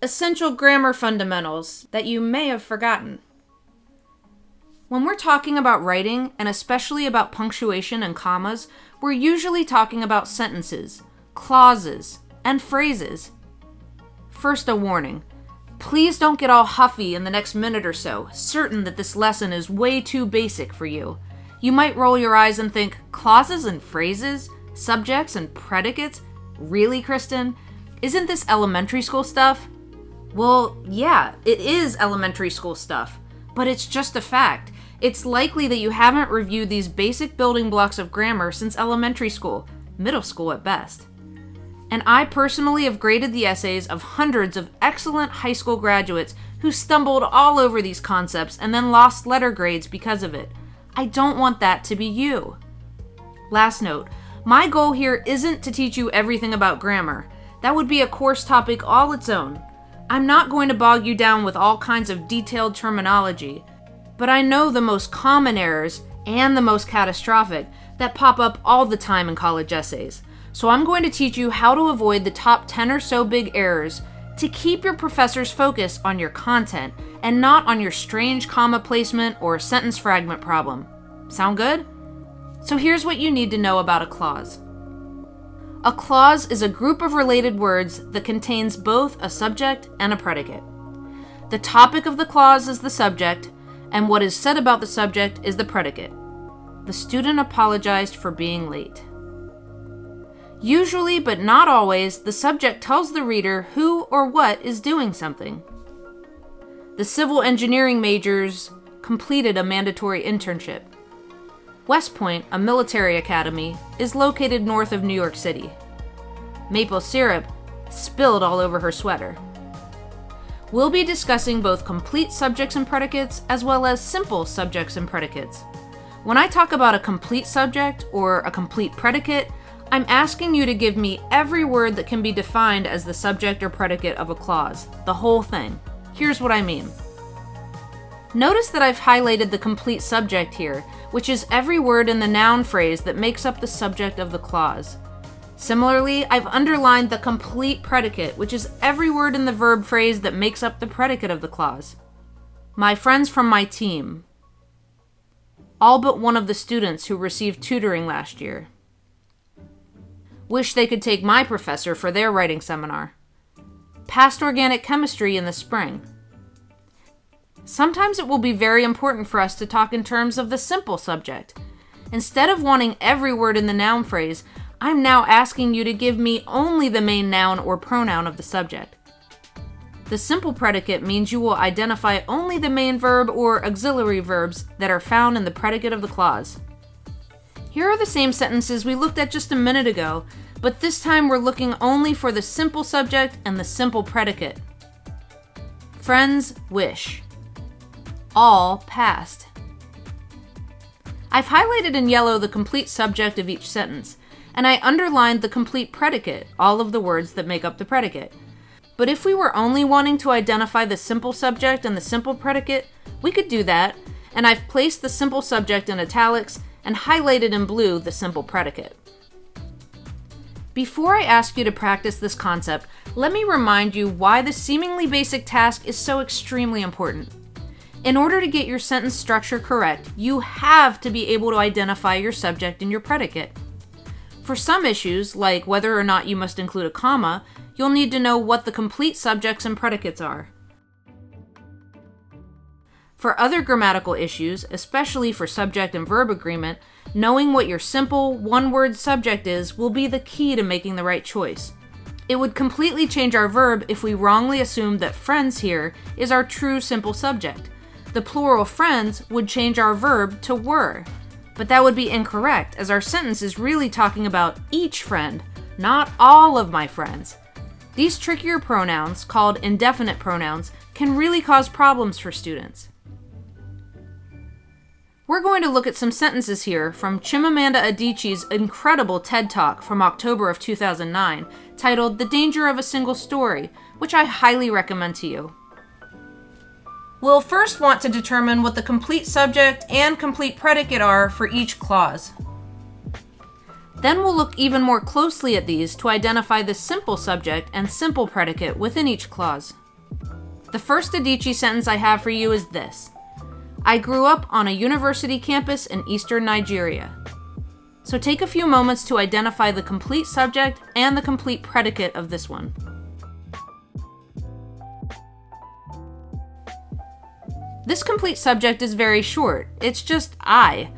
essential grammar fundamentals that you may have forgotten. When we're talking about writing, and especially about punctuation and commas, we're usually talking about sentences, clauses, and phrases. First, a warning. Please don't get all huffy in the next minute or so, certain that this lesson is way too basic for you. You might roll your eyes and think, clauses and phrases? Subjects and predicates? Really, Kristen? Isn't this elementary school stuff? Well, yeah, it is elementary school stuff, but it's just a fact. It's likely that you haven't reviewed these basic building blocks of grammar since elementary school, middle school at best. And I personally have graded the essays of hundreds of excellent high school graduates who stumbled all over these concepts and then lost letter grades because of it. I don't want that to be you. Last note, my goal here isn't to teach you everything about grammar. That would be a course topic all its own. I'm not going to bog you down with all kinds of detailed terminology, but I know the most common errors and the most catastrophic that pop up all the time in college essays. So I'm going to teach you how to avoid the top 10 or so big errors to keep your professor's focus on your content and not on your strange comma placement or sentence fragment problem. Sound good? So here's what you need to know about a clause. A clause is a group of related words that contains both a subject and a predicate. The topic of the clause is the subject, and what is said about the subject is the predicate. The student apologized for being late. Usually, but not always, the subject tells the reader who or what is doing something. The civil engineering majors completed a mandatory internship. West Point, a military academy, is located north of New York City. Maple syrup spilled all over her sweater. We'll be discussing both complete subjects and predicates as well as simple subjects and predicates. When I talk about a complete subject or a complete predicate, I'm asking you to give me every word that can be defined as the subject or predicate of a clause, the whole thing. Here's what I mean. Notice that I've highlighted the complete subject here, which is every word in the noun phrase that makes up the subject of the clause. Similarly, I've underlined the complete predicate, which is every word in the verb phrase that makes up the predicate of the clause. My friends from my team. All but one of the students who received tutoring last year. Wish they could take my professor for their writing seminar. Passed organic chemistry in the spring. Sometimes it will be very important for us to talk in terms of the simple subject. Instead of wanting every word in the noun phrase, I'm now asking you to give me only the main noun or pronoun of the subject. The simple predicate means you will identify only the main verb or auxiliary verbs that are found in the predicate of the clause. Here are the same sentences we looked at just a minute ago, but this time we're looking only for the simple subject and the simple predicate. Friends wish. All passed. I've highlighted in yellow the complete subject of each sentence, and I underlined the complete predicate, all of the words that make up the predicate. But if we were only wanting to identify the simple subject and the simple predicate, we could do that, and I've placed the simple subject in italics and highlighted in blue the simple predicate. Before I ask you to practice this concept, let me remind you why this seemingly basic task is so extremely important. In order to get your sentence structure correct, you have to be able to identify your subject and your predicate. For some issues, like whether or not you must include a comma, you'll need to know what the complete subjects and predicates are. For other grammatical issues, especially for subject and verb agreement, knowing what your simple, one-word subject is will be the key to making the right choice. It would completely change our verb if we wrongly assumed that friends here is our true simple subject. The plural friends would change our verb to were. But that would be incorrect, as our sentence is really talking about each friend, not all of my friends. These trickier pronouns, called indefinite pronouns, can really cause problems for students. We're going to look at some sentences here from Chimamanda Adichie's incredible TED Talk from October of 2009, titled The Danger of a Single Story, which I highly recommend to you. We'll first want to determine what the complete subject and complete predicate are for each clause. Then we'll look even more closely at these to identify the simple subject and simple predicate within each clause. The first Adichie sentence I have for you is this: I grew up on a university campus in eastern Nigeria. So take a few moments to identify the complete subject and the complete predicate of this one. This complete subject is very short. It's just I.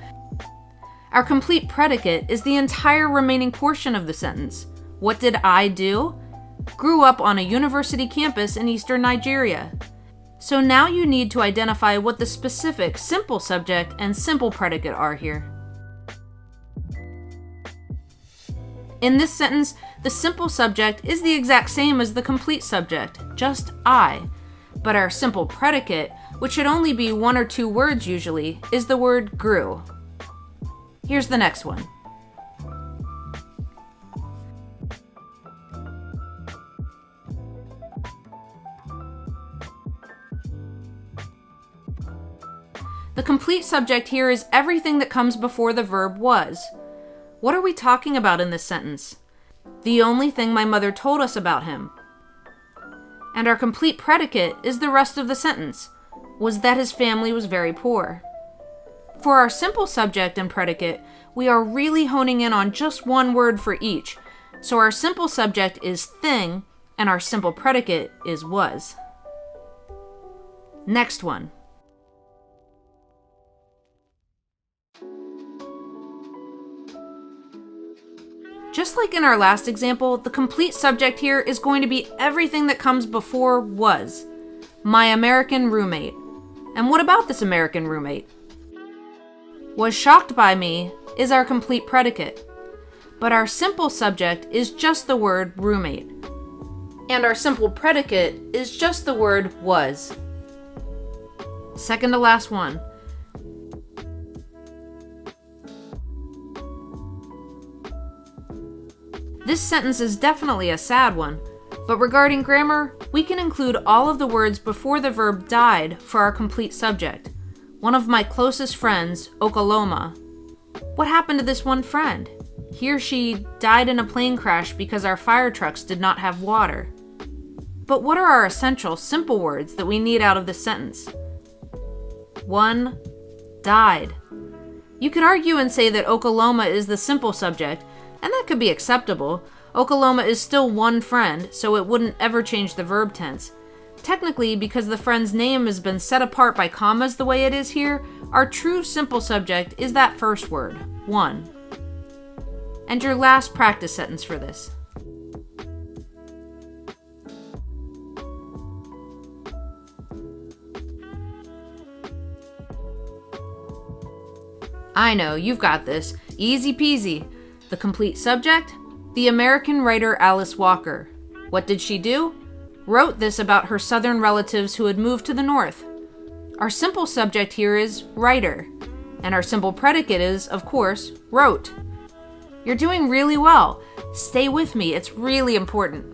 Our complete predicate is the entire remaining portion of the sentence. What did I do? Grew up on a university campus in eastern Nigeria. So now you need to identify what the specific simple subject and simple predicate are here. In this sentence, the simple subject is the exact same as the complete subject, just I. But our simple predicate, which should only be 1 or 2 words usually, is the word grew. Here's the next one. The complete subject here is everything that comes before the verb was. What are we talking about in this sentence? The only thing my mother told us about him. And our complete predicate is the rest of the sentence, was that his family was very poor. For our simple subject and predicate, we are really honing in on just one word for each. So our simple subject is thing, and our simple predicate is was. Next one. Just like in our last example, the complete subject here is going to be everything that comes before was. My American roommate. And what about this American roommate? Was shocked by me is our complete predicate. But our simple subject is just the word roommate. And our simple predicate is just the word was. Second to last one. This sentence is definitely a sad one, but regarding grammar, we can include all of the words before the verb died for our complete subject. One of my closest friends, Okoloma. What happened to this one friend? He or she died in a plane crash because our fire trucks did not have water. But what are our essential, simple words that we need out of this sentence? One, died. You could argue and say that Okoloma is the simple subject, and that could be acceptable. Okoloma is still one friend, so it wouldn't ever change the verb tense. Technically, because the friend's name has been set apart by commas the way it is here, our true simple subject is that first word, one. And your last practice sentence for this. I know, you've got this. Easy peasy. The complete subject? The American writer Alice Walker. What did she do? Wrote this about her southern relatives who had moved to the north. Our simple subject here is writer, and our simple predicate is, of course, wrote. You're doing really well. Stay with me, it's really important.